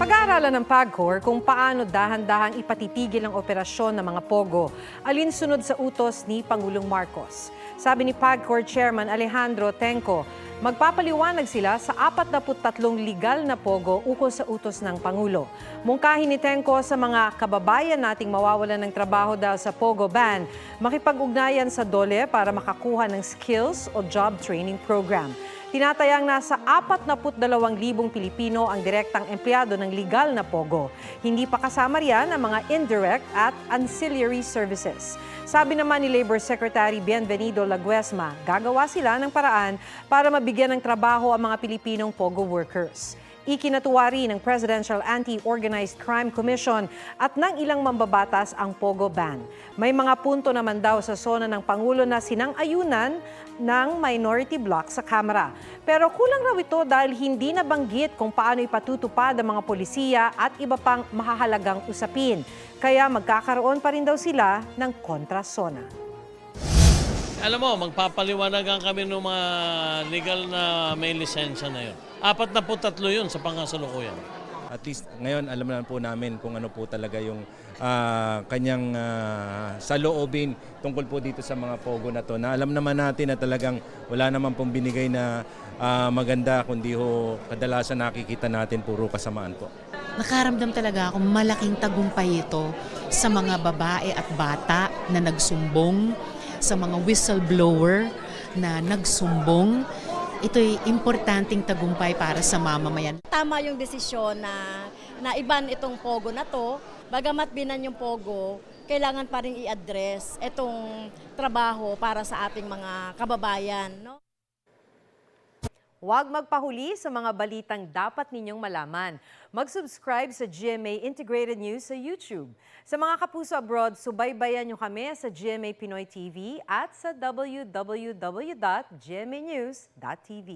Pag-aaralan ng PAGCOR kung paano dahan-dahang ipatitigil ang operasyon ng mga pogo, alinsunod sa utos ni Pangulong Marcos. Sabi ni PAGCOR Chairman Alejandro Tenco, magpapaliwanag sila sa 43 legal na pogo ukol sa utos ng Pangulo. Mungkahin ni Tenco sa mga kababayan nating mawawalan ng trabaho dahil sa pogo ban, makipag-ugnayan sa DOLE para makakuha ng skills o job training program. Tinatayang nasa 42,000 Pilipino ang direktang empleyado ng legal na pogo. Hindi pa kasama riyan ang mga indirect at ancillary services. Sabi naman ni Labor Secretary Bienvenido Laguesma, gagawa sila ng paraan para mabigyan ng trabaho ang mga Pilipinong pogo workers. Ikinatuwa rin ng Presidential Anti-Organized Crime Commission at ng ilang mambabatas ang pogo ban. May mga punto naman daw sa SONA ng Pangulo na sinang-ayunan ng minority bloc sa Kamara. Pero kulang raw ito dahil hindi nabanggit kung paano ipatutupad ang mga polisiya at iba pang mahahalagang usapin. Kaya magkakaroon pa rin daw sila ng kontra-SONA. Alam mo, magpapaliwanagan kami ng mga legal na may lisensya na yun. 43 yun sa pangasalukuyan. At least ngayon alam na po namin kung ano po talaga yung kanyang saloobin tungkol po dito sa mga pogo na to. Na alam naman natin na talagang wala naman pong binigay na maganda, kundi ho kadalasan nakikita natin puro kasamaan po. Nakaramdam talaga akong malaking tagumpay ito sa mga babae at bata na nagsumbong, sa mga whistleblower na nagsumbong. Ito'y importanteng tagumpay para sa mamamayan. Tama yung desisyon na iban itong pogo na to. Bagamat binan yung pogo, kailangan pa rin i-address itong trabaho para sa ating mga kababayan. No? Huwag magpahuli sa mga balitang dapat ninyong malaman. Mag-subscribe sa GMA Integrated News sa YouTube. Sa mga kapuso abroad, subaybayan nyo kami sa GMA Pinoy TV at sa www.gmanews.tv.